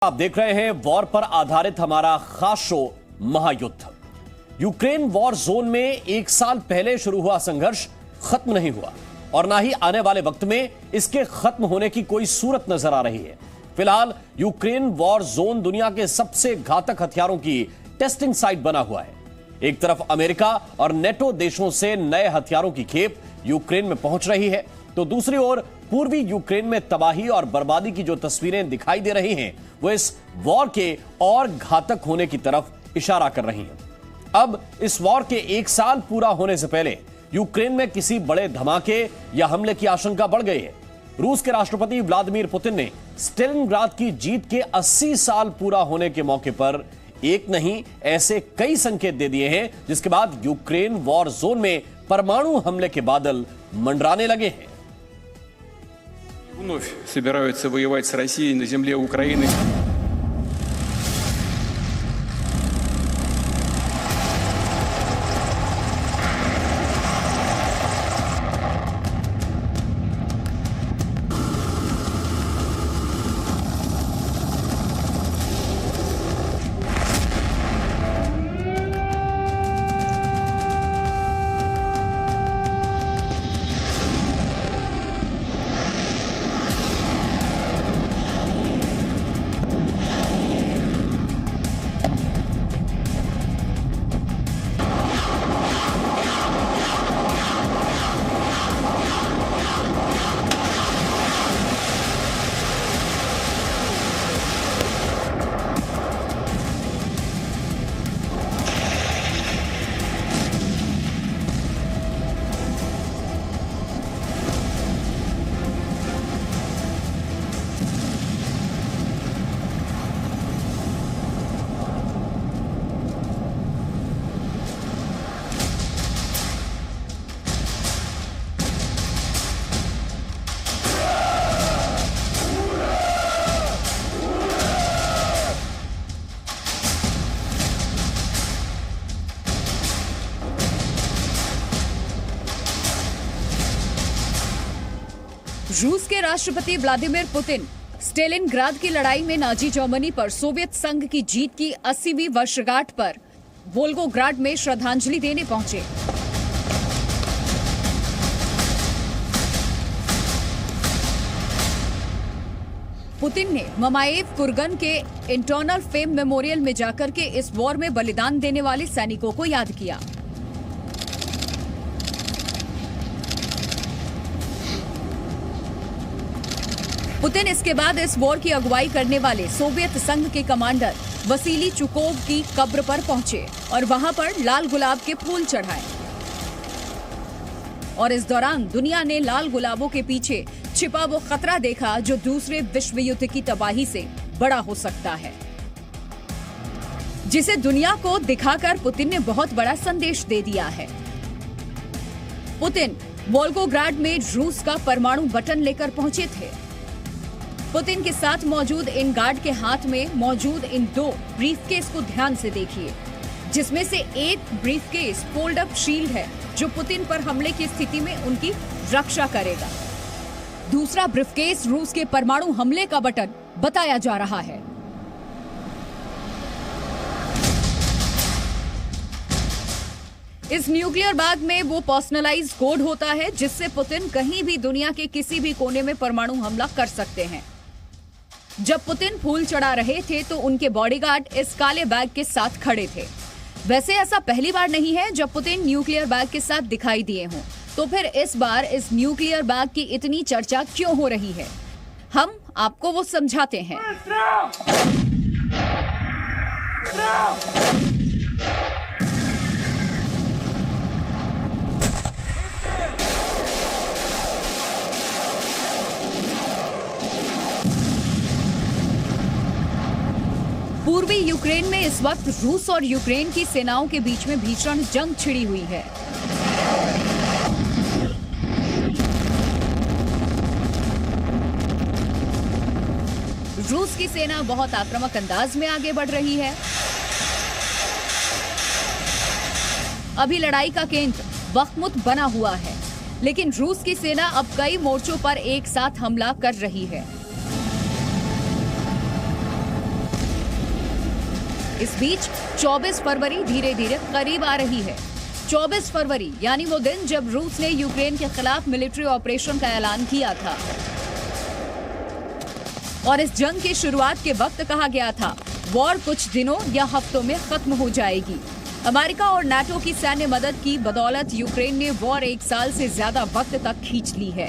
आप देख रहे हैं वॉर पर आधारित हमारा खास शो महायुद्ध। यूक्रेन वॉर जोन में एक साल पहले शुरू हुआ संघर्ष खत्म नहीं हुआ और ना ही आने वाले वक्त में इसके खत्म होने की कोई सूरत नजर आ रही है। फिलहाल यूक्रेन वॉर जोन दुनिया के सबसे घातक हथियारों की टेस्टिंग साइट बना हुआ है। एक तरफ अमेरिका और नेटो देशों से नए हथियारों की खेप यूक्रेन में पहुंच रही है, तो दूसरी ओर पूर्वी यूक्रेन में तबाही और बर्बादी की जो तस्वीरें दिखाई दे रही हैं वो इस वॉर के और घातक होने की तरफ इशारा कर रही हैं। अब इस वॉर के एक साल पूरा होने से पहले यूक्रेन में किसी बड़े धमाके या हमले की आशंका बढ़ गई है। रूस के राष्ट्रपति व्लादिमीर पुतिन ने स्टेलिनग्राद की जीत के 80 साल पूरा होने के मौके पर एक नहीं ऐसे कई संकेत दे दिए हैं, जिसके बाद यूक्रेन वॉर जोन में परमाणु हमले के बादल मंडराने लगे हैं। Вновь собираются воевать с Россией на земле Украины. रूस के राष्ट्रपति व्लादिमीर पुतिन स्टेलिनग्राद की लड़ाई में नाजी जर्मनी पर सोवियत संघ की जीत की 80वीं वर्षगांठ पर वोल्गोग्राड में श्रद्धांजलि देने पहुंचे। पुतिन ने ममायेव कुर्गन के इंटरनल फेम मेमोरियल में जाकर के इस वॉर में बलिदान देने वाले सैनिकों को याद किया। पुतिन इसके बाद इस वॉर की अगुवाई करने वाले सोवियत संघ के कमांडर वसीली चुकोव की कब्र पर पहुंचे और वहां पर लाल गुलाब के फूल चढ़ाए। और इस दौरान दुनिया ने लाल गुलाबों के पीछे छिपा वो खतरा देखा जो दूसरे विश्व युद्ध की तबाही से बड़ा हो सकता है, जिसे दुनिया को दिखाकर पुतिन ने बहुत बड़ा संदेश दे दिया है। पुतिन वोल्गोग्राड में रूस का परमाणु बटन लेकर पहुंचे थे। पुतिन के साथ मौजूद इन गार्ड के हाथ में मौजूद इन दो ब्रीफकेस को ध्यान से देखिए, जिसमें से एक ब्रीफकेस फोल्ड अप शील्ड है जो पुतिन पर हमले की स्थिति में उनकी रक्षा करेगा। दूसरा ब्रीफकेस रूस के परमाणु हमले का बटन बताया जा रहा है। इस न्यूक्लियर बैग में वो पर्सनलाइज्ड कोड होता है जिससे पुतिन कहीं भी दुनिया के किसी भी कोने में परमाणु हमला कर सकते हैं। जब पुतिन फूल चढ़ा रहे थे तो उनके बॉडीगार्ड इस काले बैग के साथ खड़े थे। वैसे ऐसा पहली बार नहीं है जब पुतिन न्यूक्लियर बैग के साथ दिखाई दिए हों, तो फिर इस बार इस न्यूक्लियर बैग की इतनी चर्चा क्यों हो रही है, हम आपको वो समझाते हैं। पूर्वी यूक्रेन में इस वक्त रूस और यूक्रेन की सेनाओं के बीच में भीषण जंग छिड़ी हुई है। रूस की सेना बहुत आक्रामक अंदाज में आगे बढ़ रही है। अभी लड़ाई का केंद्र बख्मुत बना हुआ है, लेकिन रूस की सेना अब कई मोर्चों पर एक साथ हमला कर रही है। इस बीच 24 फरवरी धीरे धीरे करीब आ रही है। 24 फरवरी यानी वो दिन जब रूस ने यूक्रेन के खिलाफ मिलिट्री ऑपरेशन का ऐलान किया था और इस जंग की शुरुआत के वक्त कहा गया था वॉर कुछ दिनों या हफ्तों में खत्म हो जाएगी। अमेरिका और नाटो की सैन्य मदद की बदौलत यूक्रेन ने वॉर 1 साल से ज्यादा वक्त तक खींच ली है।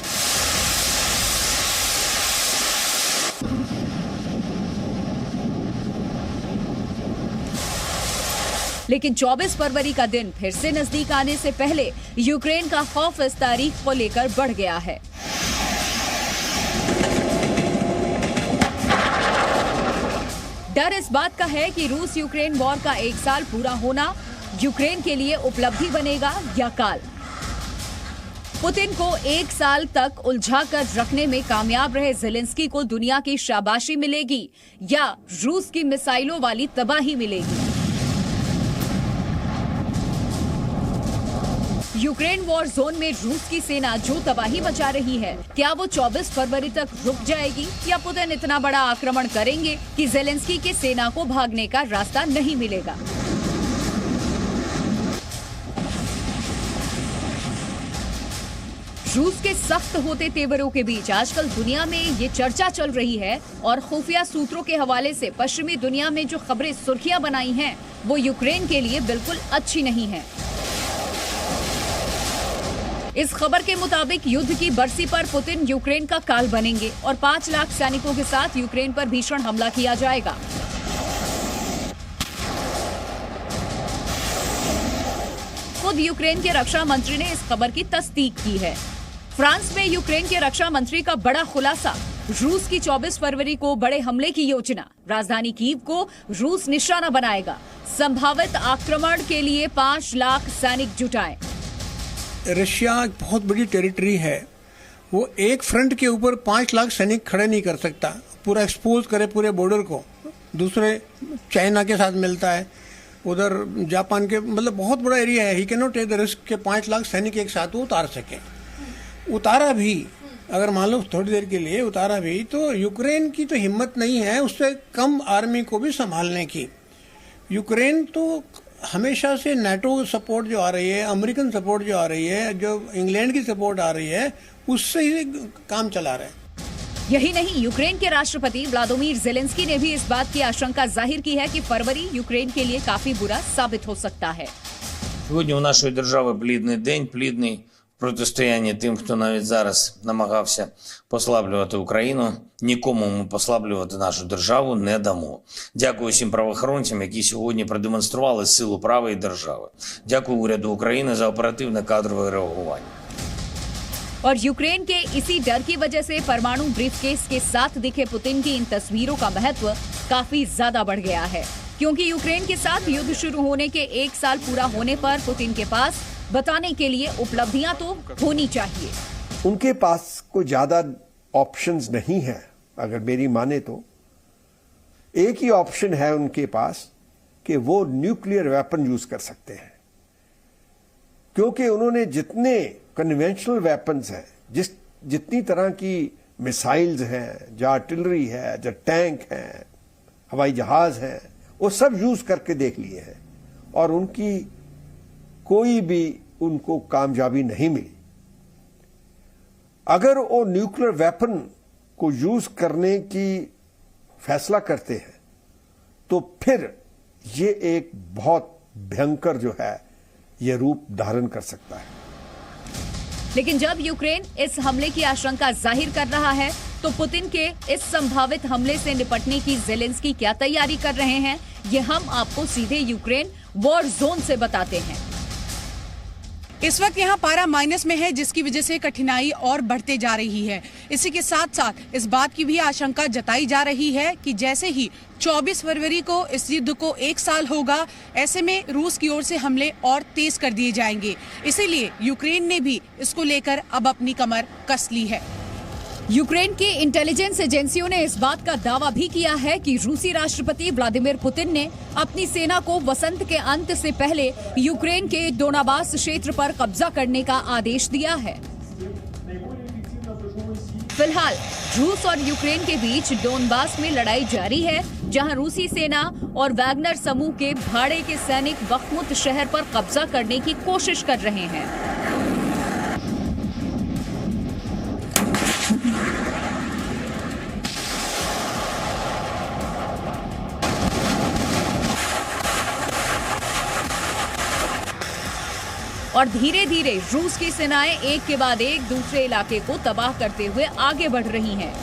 लेकिन 24 फरवरी का दिन फिर से नजदीक आने से पहले यूक्रेन का खौफ इस तारीख को लेकर बढ़ गया है। डर इस बात का है कि रूस यूक्रेन वॉर का 1 साल पूरा होना यूक्रेन के लिए उपलब्धि बनेगा या काल। पुतिन को 1 साल तक उलझा कर रखने में कामयाब रहे ज़ेलेंस्की को दुनिया की शाबाशी मिलेगी या रूस की मिसाइलों वाली तबाही मिलेगी। यूक्रेन वॉर जोन में रूस की सेना जो तबाही मचा रही है, क्या वो 24 फरवरी तक रुक जाएगी या पुतिन इतना बड़ा आक्रमण करेंगे कि ज़ेलेंस्की के सेना को भागने का रास्ता नहीं मिलेगा? रूस के सख्त होते तेवरों के बीच आजकल दुनिया में ये चर्चा चल रही है और खुफिया सूत्रों के हवाले से पश्चिमी दुनिया में जो खबरें सुर्खियां बनाई हैं, वो यूक्रेन के लिए बिल्कुल अच्छी नहीं है। इस खबर के मुताबिक युद्ध की बरसी पर पुतिन यूक्रेन का काल बनेंगे और 5 लाख सैनिकों के साथ यूक्रेन पर भीषण हमला किया जाएगा। खुद यूक्रेन के रक्षा मंत्री ने इस खबर की तस्दीक की है। फ्रांस में यूक्रेन के रक्षा मंत्री का बड़ा खुलासा, रूस की 24 फरवरी को बड़े हमले की योजना, राजधानी कीव को रूस निशाना बनाएगा, संभावित आक्रमण के लिए 5 लाख सैनिक जुटाएं। रशिया एक बहुत बड़ी टेरिटरी है, वो एक फ्रंट के ऊपर 5 लाख सैनिक खड़े नहीं कर सकता, पूरा एक्सपोज करे पूरे बॉर्डर को। दूसरे चाइना के साथ मिलता है, उधर जापान के, मतलब बहुत बड़ा एरिया है। He can not take the risk के 5 लाख सैनिक एक साथ वो उतार सके। उतारा भी, अगर मान लो थोड़ी देर के लिए उतारा भी, तो यूक्रेन की तो हिम्मत नहीं है उससे कम आर्मी को भी संभालने की। यूक्रेन तो हमेशा से नाटो सपोर्ट जो आ रही है, अमेरिकन सपोर्ट जो आ रही है, जो इंग्लैंड की सपोर्ट आ रही है, उससे ही काम चला रहा है। यही नहीं, यूक्रेन के राष्ट्रपति व्लादिमीर ज़ेलेंस्की ने भी इस बात की आशंका जाहिर की है कि फरवरी यूक्रेन के लिए काफी बुरा साबित हो सकता है। Сьогодні у нашої держави плідний день, плідний в протистоянні тим, хто навіть зараз намагався послаблювати Україну. Нікому ми послаблювати нашу державу не дамо. Дякую всім правоохоронцям, які сьогодні продемонстрували силу права і держави. Дякую уряду України за оперативне кадрове реагування. और यूक्रेन के इसी डर की वजह से परमाणु ब्रीफकेस के साथ दिखे पुतिन की इन तस्वीरों का महत्व काफी ज्यादा बढ़ गया है, क्योंकि यूक्रेन के साथ युद्ध शुरू होने के 1 साल पूरा होने पर पुतिन के पास बताने के लिए उपलब्धियां तो होनी चाहिए। उनके पास कोई ज्यादा ऑप्शंस नहीं है, अगर मेरी माने तो एक ही ऑप्शन है उनके पास कि वो न्यूक्लियर वेपन यूज कर सकते हैं, क्योंकि उन्होंने जितने कन्वेंशनल वेपन्स हैं, जितनी तरह की मिसाइल्स हैं, जो आर्टिलरी है, जो टैंक हैं, हवाई जहाज हैं, वो सब यूज करके देख लिए हैं और उनकी कोई भी उनको कामयाबी नहीं मिली। अगर वो न्यूक्लियर वेपन को यूज करने की फैसला करते हैं तो फिर ये एक बहुत भयंकर जो है ये रूप धारण कर सकता है। लेकिन जब यूक्रेन इस हमले की आशंका जाहिर कर रहा है, तो पुतिन के इस संभावित हमले से निपटने की ज़ेलेंस्की क्या तैयारी कर रहे हैं, ये हम आपको सीधे यूक्रेन वॉर जोन से बताते हैं। इस वक्त यहाँ पारा माइनस में है, जिसकी वजह से कठिनाई और बढ़ते जा रही है। इसी के साथ साथ इस बात की भी आशंका जताई जा रही है कि जैसे ही 24 फरवरी को इस युद्ध को 1 साल होगा, ऐसे में रूस की ओर से हमले और तेज कर दिए जाएंगे। इसीलिए यूक्रेन ने भी इसको लेकर अब अपनी कमर कस ली है। यूक्रेन की इंटेलिजेंस एजेंसियों ने इस बात का दावा भी किया है कि रूसी राष्ट्रपति व्लादिमीर पुतिन ने अपनी सेना को वसंत के अंत से पहले यूक्रेन के डोनाबास क्षेत्र पर कब्जा करने का आदेश दिया है। फिलहाल रूस और यूक्रेन के बीच डोनबास में लड़ाई जारी है जहां रूसी सेना और वैगनर समूह के भाड़े के सैनिक बख्मुत शहर पर कब्जा करने की कोशिश कर रहे हैं। और धीरे धीरे रूस की सेनाएं एक के बाद एक दूसरे इलाके को तबाह करते हुए आगे बढ़ रही हैं।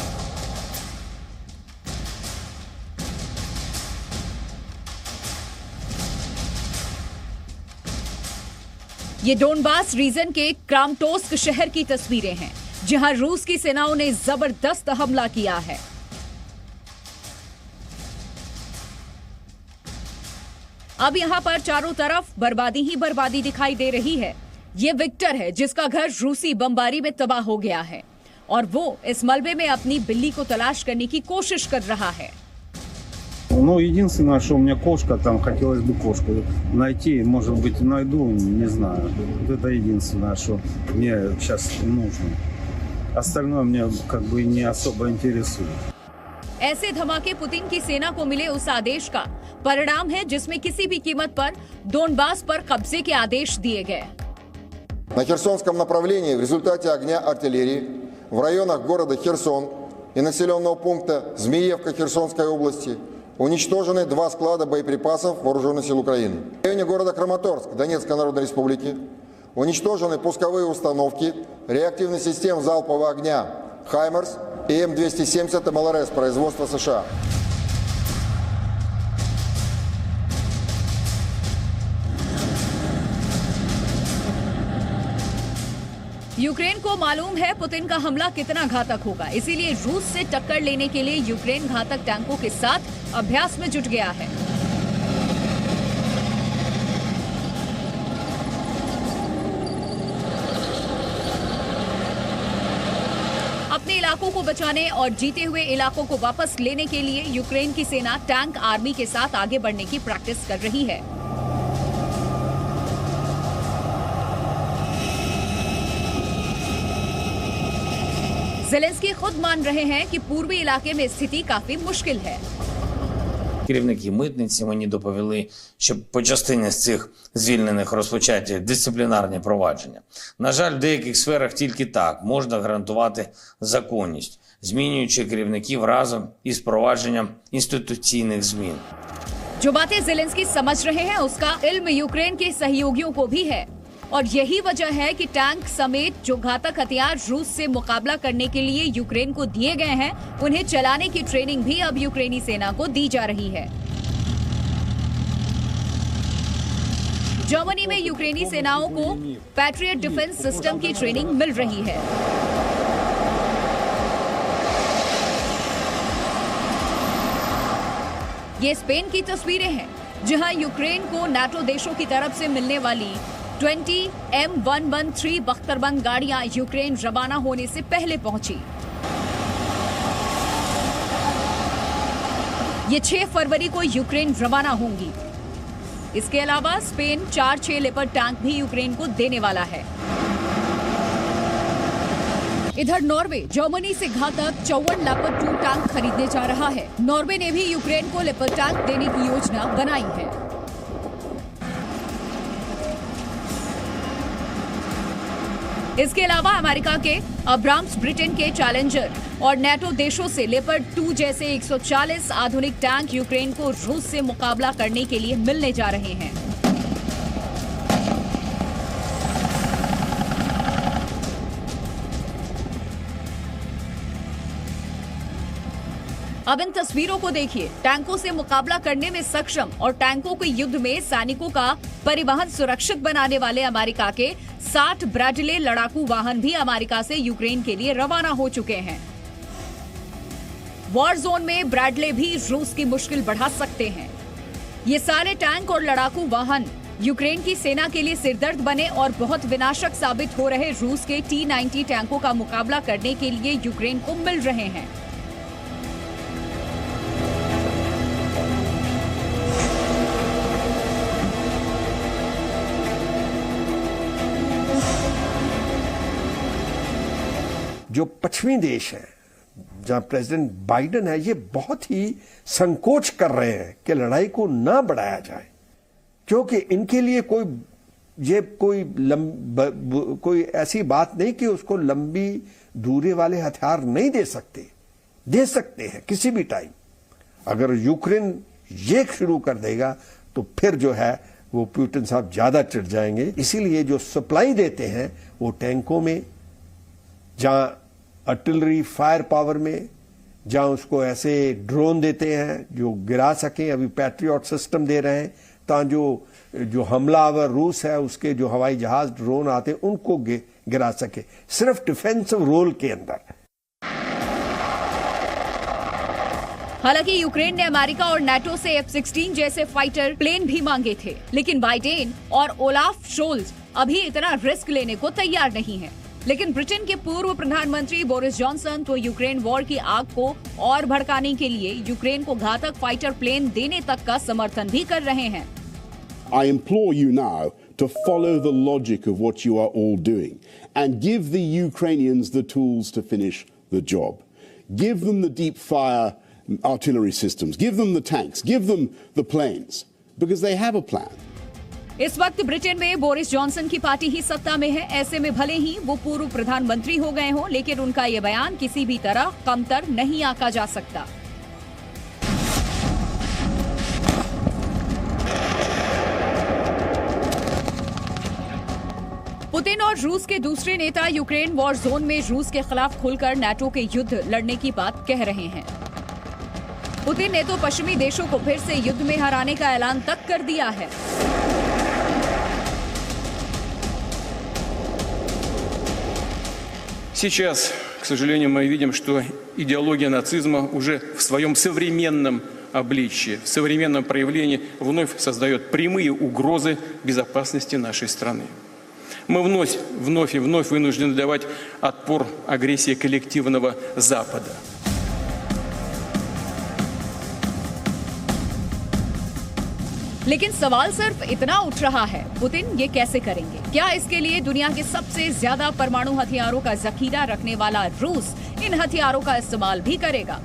ये डोनबास रीजन के क्रामाटोर्स्क शहर की तस्वीरें हैं, जहां रूस की सेनाओं ने जबरदस्त हमला किया है। अब यहां पर चारों तरफ बर्बादी ही बर्बादी दिखाई दे रही है। ये विक्टर है जिसका घर रूसी बमबारी में तबाह हो गया है और वो इस मलबे में अपनी बिल्ली को तलाश करने की कोशिश कर रहा है। Ну, единственное, что у меня кошка, там хотелось бы кошку найти, может быть, найду, не знаю. Вот это единственное, что мне сейчас нужно. Остальное мне как бы не особо интересует. ऐसे धमाके पुतिन की सेना को मिले उस आदेश का परिणाम है जिसमें किसी भी कीमत पर डोनबास पर कब्जे के आदेश दिए गए। На Херсонском направлении в результате огня артиллерии в районах города Херсон и населенного пункта Змеевка Херсонской области уничтожены 2 склада боеприпасов Вооруженных сил Украины. В районе города Краматорск Донецкой Народной Республики уничтожены пусковые установки реактивных систем залпового огня «Хаймерс» и М270 МЛРС производства США. यूक्रेन को मालूम है पुतिन का हमला कितना घातक होगा, इसीलिए रूस से टक्कर लेने के लिए यूक्रेन घातक टैंकों के साथ अभ्यास में जुट गया है। अपने इलाकों को बचाने और जीते हुए इलाकों को वापस लेने के लिए यूक्रेन की सेना टैंक आर्मी के साथ आगे बढ़ने की प्रैक्टिस कर रही है। ज़ेलेंस्की खुद मान रहे हैं कि पूर्वी इलाके में स्थिति काफी मुश्किल है। Керівники митниці мені доповіли, що по частині з цих звільнених розпочаті дисциплінарні провадження. На жаль, в деяких сферах тільки так можна гарантувати законність, змінюючи керівників разом із провадженням інституційних змін. जो बातें ज़ेलेंस्की समझ रहे हैं उसका इल्म यूक्रेन के सहयोगियों को भी है और यही वजह है कि टैंक समेत जो घातक हथियार रूस से मुकाबला करने के लिए यूक्रेन को दिए गए हैं, उन्हें चलाने की ट्रेनिंग भी अब यूक्रेनी सेना को दी जा रही है। जर्मनी में यूक्रेनी सेनाओं को पैट्रियट डिफेंस सिस्टम की ट्रेनिंग मिल रही है। ये स्पेन की तस्वीरें हैं, जहां यूक्रेन को नाटो देशों की तरफ से मिलने वाली 20 M113 बख्तरबंद गाड़ियां यूक्रेन रवाना होने से पहले पहुंची। ये 6 फरवरी को यूक्रेन रवाना होंगी। इसके अलावा स्पेन 4-6 लेपर्ड टैंक भी यूक्रेन को देने वाला है। इधर नॉर्वे जर्मनी से घातक 54 लेपर्ड 2 टैंक खरीदने जा रहा है। नॉर्वे ने भी यूक्रेन को लेपर्ड टैंक देने की योजना बनाई है। इसके अलावा अमेरिका के अब्राम्स, ब्रिटेन के चैलेंजर और नेटो देशों से लेपर्ड 2 जैसे 140 आधुनिक टैंक यूक्रेन को रूस से मुकाबला करने के लिए मिलने जा रहे हैं। अब इन तस्वीरों को देखिए। टैंकों से मुकाबला करने में सक्षम और टैंकों के युद्ध में सैनिकों का परिवहन सुरक्षित बनाने वाले अमेरिका के 60 ब्रैडले लड़ाकू वाहन भी अमेरिका से यूक्रेन के लिए रवाना हो चुके हैं। वॉर जोन में ब्रैडले भी रूस की मुश्किल बढ़ा सकते हैं। ये सारे टैंक और लड़ाकू वाहन यूक्रेन की सेना के लिए सिरदर्द बने और बहुत विनाशक साबित हो रहे रूस के T-90 टैंकों का मुकाबला करने के लिए यूक्रेन को मिल रहे हैं। जो पश्चिमी देश हैं जहां प्रेसिडेंट बाइडेन है, ये बहुत ही संकोच कर रहे हैं कि लड़ाई को ना बढ़ाया जाए, क्योंकि इनके लिए कोई ऐसी बात नहीं कि उसको लंबी दूरी वाले हथियार नहीं दे सकते हैं किसी भी टाइम। अगर यूक्रेन ये शुरू कर देगा तो फिर जो है वो पुतिन साहब ज्यादा चिढ़ जाएंगे। इसीलिए जो सप्लाई देते हैं वो टैंकों में, जहां आर्टिलरी फायर पावर में, जहां उसको ऐसे ड्रोन देते हैं जो गिरा सकें, अभी पैट्रियट सिस्टम दे रहे हैं, ताकि जो हमलावर रूस है उसके जो हवाई जहाज ड्रोन आते हैं उनको गिरा सके, सिर्फ डिफेंसिव रोल के अंदर। हालांकि यूक्रेन ने अमेरिका और नाटो से F-16 जैसे फाइटर प्लेन भी मांगे थे, लेकिन बाइडेन और ओलाफ शोल्ज अभी इतना रिस्क लेने को तैयार नहीं है। लेकिन ब्रिटेन के पूर्व प्रधानमंत्री बोरिस जॉनसन तो यूक्रेन वॉर की आग को और भड़काने के लिए यूक्रेन को घातक फाइटर प्लेन देने तक का समर्थन भी कर रहे हैं। I implore you now to follow the logic of what you are all doing and give the Ukrainians the tools to finish the job. Give them the deep fire artillery systems, give them the tanks, give them the planes, because they have a plan. इस वक्त Britain में Boris Johnson की party ही सत्ता में है। ऐसे में भले ही वो पूर्व प्रधानमंत्री हो गए हों, लेकिन उनका ये बयान किसी भी तरह कमतर नहीं आंका जा सकता। पुतिन और रूस के दूसरे नेता यूक्रेन वॉर जोन में रूस के खिलाफ खुलकर नाटो के युद्ध लड़ने की बात कह रहे हैं। पुतिन ने तो पश्चिमी देशों को फिर से युद्ध में हराने का ऐलान तक कर दिया है। Сейчас, к сожалению, мы видим, что идеология нацизма уже в своем современном обличии, в современном проявлении вновь создает прямые угрозы безопасности нашей страны. Мы вновь и вновь вынуждены давать отпор агрессии коллективного Запада. लेकिन सवाल सिर्फ इतना उठ रहा है, पुतिन ये कैसे करेंगे? क्या इसके लिए दुनिया के सबसे ज्यादा परमाणु हथियारों का जखीरा रखने वाला रूस इन हथियारों का इस्तेमाल भी करेगा?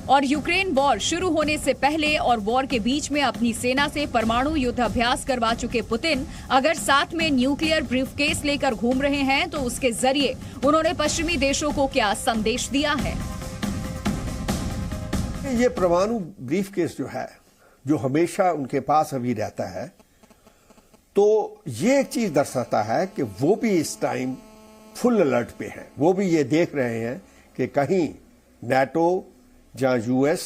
और यूक्रेन वॉर शुरू होने से पहले और वॉर के बीच में अपनी सेना से परमाणु युद्ध अभ्यास करवा चुके पुतिन अगर साथ में न्यूक्लियर ब्रीफकेस लेकर घूम रहे हैं तो उसके जरिए उन्होंने पश्चिमी देशों को क्या संदेश दिया है? ये परमाणु ब्रीफकेस जो है, जो हमेशा उनके पास अभी रहता है, तो ये एक चीज दर्शाता है कि वो भी इस टाइम फुल अलर्ट पे हैं। वो भी ये देख रहे हैं कि कहीं नाटो जहां यूएस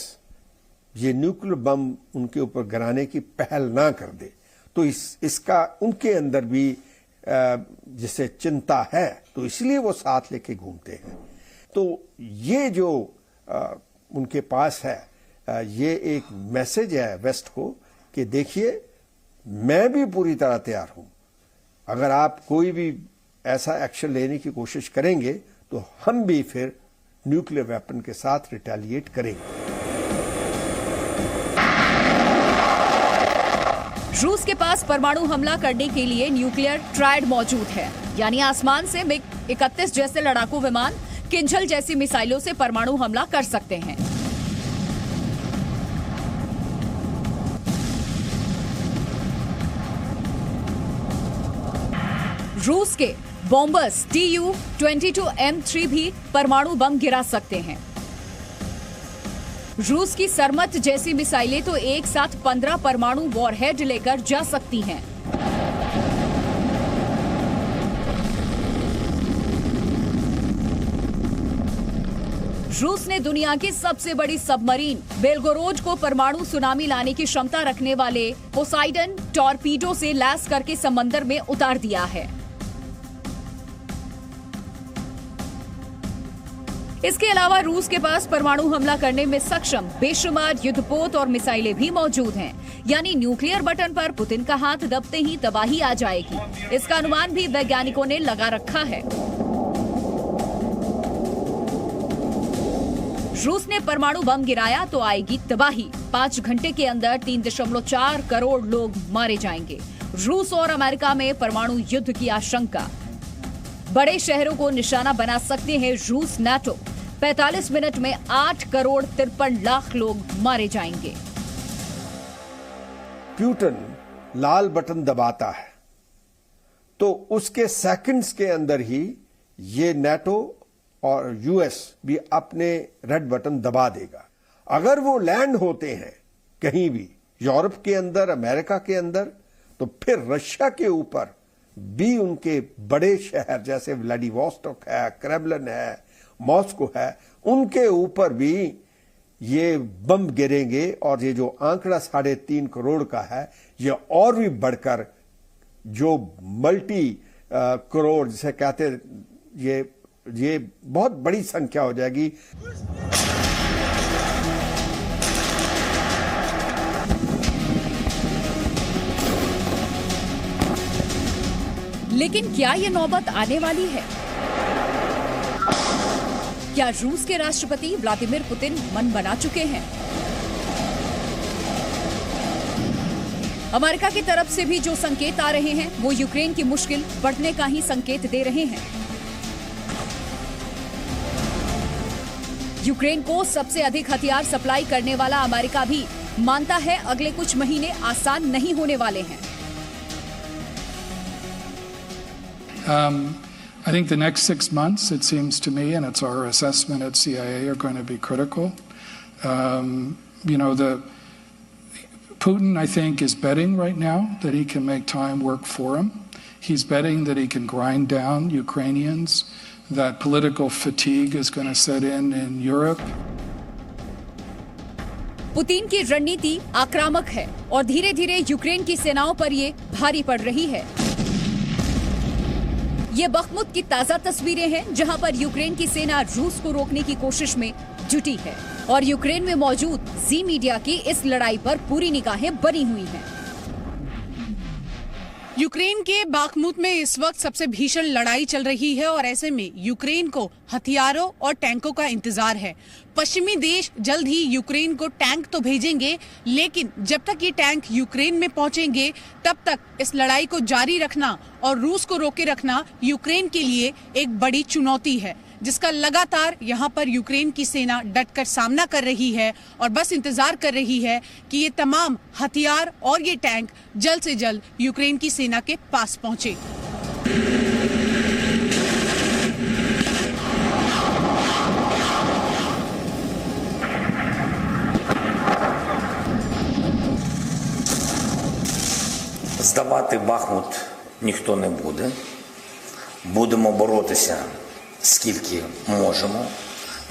ये न्यूक्लियर बम उनके ऊपर गिराने की पहल ना कर दे, तो इसका उनके अंदर भी जिसे चिंता है, तो इसलिए वो साथ लेके घूमते हैं। तो ये जो उनके पास है, ये एक मैसेज है वेस्ट को कि देखिए मैं भी पूरी तरह तैयार हूं, अगर आप कोई भी ऐसा एक्शन लेने की कोशिश करेंगे तो हम भी फिर न्यूक्लियर वेपन के साथ रिटेलिएट करेंगे। रूस के पास परमाणु हमला करने के लिए न्यूक्लियर ट्रायड मौजूद है, यानी आसमान से MiG-31 जैसे लड़ाकू विमान किंजल जैसी मिसाइलों से परमाणु हमला कर सकते हैं। रूस के बॉम्बर्स Tu-22M3 भी परमाणु बम गिरा सकते हैं। रूस की सरमत जैसी मिसाइलें तो एक साथ 15 परमाणु वॉरहेड लेकर जा सकती हैं। रूस ने दुनिया की सबसे बड़ी सबमरीन बेलगोरोड को परमाणु सुनामी लाने की क्षमता रखने वाले पोसाइडन टॉर्पीडो से लैस करके समंदर में उतार दिया है। इसके अलावा रूस के पास परमाणु हमला करने में सक्षम बेशुमार युद्धपोत और मिसाइलें भी मौजूद हैं, यानी न्यूक्लियर बटन पर पुतिन का हाथ दबते ही तबाही आ जाएगी। इसका अनुमान भी वैज्ञानिकों ने लगा रखा है। रूस ने परमाणु बम गिराया तो आएगी तबाही। 5 घंटे के अंदर 3.4 करोड़ लोग मारे जाएंगे। रूस और अमेरिका में परमाणु युद्ध की आशंका। बड़े शहरों को निशाना बना सकते हैं रूस, नाटो। 45 मिनट में 8 करोड़ 53 लाख लोग मारे जाएंगे। प्यूटन लाल बटन दबाता है तो उसके सेकंड्स के अंदर ही ये नेटो और यूएस भी अपने रेड बटन दबा देगा। अगर वो लैंड होते हैं कहीं भी यूरोप के अंदर, अमेरिका के अंदर, तो फिर रशिया के ऊपर भी उनके बड़े शहर जैसे व्लादिवोस्टोक है, क्रेमलिन है, मॉस्को है, उनके ऊपर भी ये बम गिरेंगे और ये जो आंकड़ा 3.5 करोड़ का है ये और भी बढ़कर जो मल्टी करोड़ जिसे कहते हैं ये बहुत बड़ी संख्या हो जाएगी। लेकिन क्या ये नौबत आने वाली है? क्या रूस के राष्ट्रपति व्लादिमीर पुतिन मन बना चुके हैं? अमेरिका की तरफ से भी जो संकेत आ रहे हैं वो यूक्रेन की मुश्किल बढ़ने का ही संकेत दे रहे हैं। यूक्रेन को सबसे अधिक हथियार सप्लाई करने वाला अमेरिका भी मानता है अगले कुछ महीने आसान नहीं होने वाले हैं। I think the next 6 months, it seems to me, and it's our assessment at CIA, are going to be critical. Putin, I think, is betting right now that he can make time work for him. He's betting that he can grind down Ukrainians, that political fatigue is going to set in Europe. Putin की रणनीति आक्रामक है और धीरे धीरे Ukraine की सेनाओं पर ये भारी पड़ रही है। ये बखमुत की ताजा तस्वीरें हैं जहां पर यूक्रेन की सेना रूस को रोकने की कोशिश में जुटी है और यूक्रेन में मौजूद जी मीडिया की इस लड़ाई पर पूरी निगाहें बनी हुई हैं। यूक्रेन के बाखमुत में इस वक्त सबसे भीषण लड़ाई चल रही है और ऐसे में यूक्रेन को हथियारों और टैंकों का इंतजार है। पश्चिमी देश जल्द ही यूक्रेन को टैंक तो भेजेंगे, लेकिन जब तक ये टैंक यूक्रेन में पहुंचेंगे तब तक इस लड़ाई को जारी रखना और रूस को रोके रखना यूक्रेन के लिए एक बड़ी चुनौती है, जिसका लगातार यहाँ पर यूक्रेन की सेना डटकर सामना कर रही है और बस इंतजार कर रही है कि ये तमाम हथियार और ये टैंक जल्द से जल्द यूक्रेन की सेना के पास पहुंचे। Здавати Бахмут ніхто не буде. Будемо боротися скільки можемо.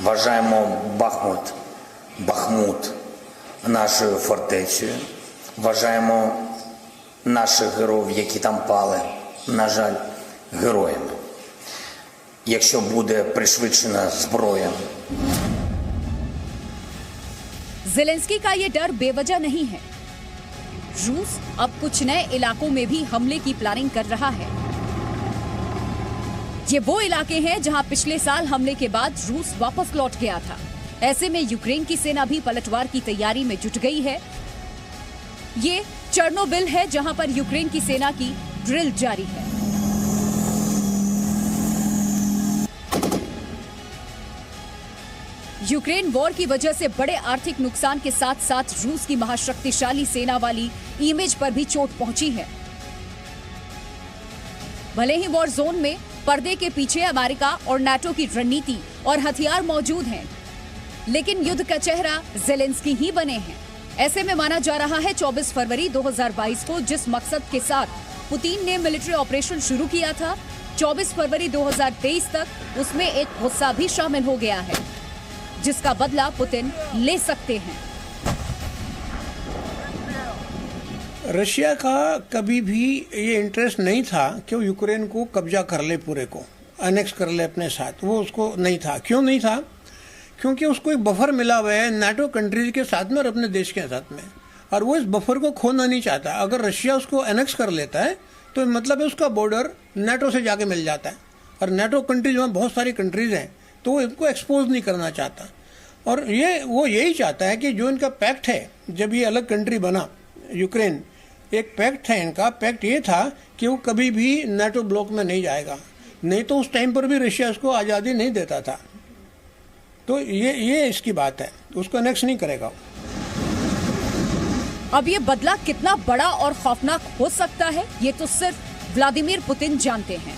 Вважаємо Бахмут нашою фортецею. Вважаємо наших героїв, які там пали, на жаль, героями. Якщо буде пришвидшена зброя. ज़ेलेंस्की का ये डर बेवजह नहीं है। रूस अब कुछ नए इलाकों में भी हमले की प्लानिंग कर रहा है। ये वो इलाके हैं जहां पिछले साल हमले के बाद रूस वापस लौट गया था। ऐसे में यूक्रेन की सेना भी पलटवार की तैयारी में जुट गई है। ये चर्नोबिल है जहां पर यूक्रेन की सेना की ड्रिल जारी है। यूक्रेन वॉर की वजह से बड़े आर्थिक नुकसान के साथ साथ रूस की महाशक्तिशाली सेना वाली इमेज पर भी चोट पहुंची है। भले ही वॉर जोन में पर्दे के पीछे अमेरिका और नाटो की रणनीति और हथियार मौजूद हैं, लेकिन युद्ध का चेहरा ज़ेलेंस्की ही बने हैं। ऐसे में माना जा रहा है 24 फरवरी 2022 को जिस मकसद के साथ पुतिन ने मिलिट्री ऑपरेशन शुरू किया था, 24 फरवरी 2023 तक उसमें एक गुस्सा भी शामिल हो गया है, जिसका बदला पुतिन ले सकते हैं। रशिया का कभी भी ये इंटरेस्ट नहीं था कि वो यूक्रेन को कब्जा कर ले, पूरे को अनेक्स कर ले अपने साथ। वो उसको नहीं था। क्यों नहीं था? क्योंकि उसको एक बफर मिला हुआ है नाटो कंट्रीज के साथ में और अपने देश के साथ में, और वो इस बफर को खोना नहीं चाहता। अगर रशिया उसको एनेक्स कर लेता है तो मतलब है उसका बॉर्डर नाटो से जाके मिल जाता है, और नाटो कंट्रीज में बहुत सारी कंट्रीज हैं, तो वो इनको एक्सपोज नहीं करना चाहता। और वो यही चाहता है कि जो इनका पैक्ट है, जब ये अलग कंट्री बना यूक्रेन, एक पैक्ट है इनका। पैक्ट ये था कि वो कभी भी नाटो ब्लॉक में नहीं जाएगा, नहीं तो उस टाइम पर भी रशिया उसको आज़ादी नहीं देता था। तो ये इसकी बात है, उसको नेक्स्ट नहीं करेगा। अब ये बदला कितना बड़ा और खौफनाक हो सकता है, ये तो सिर्फ व्लादिमीर पुतिन जानते हैं।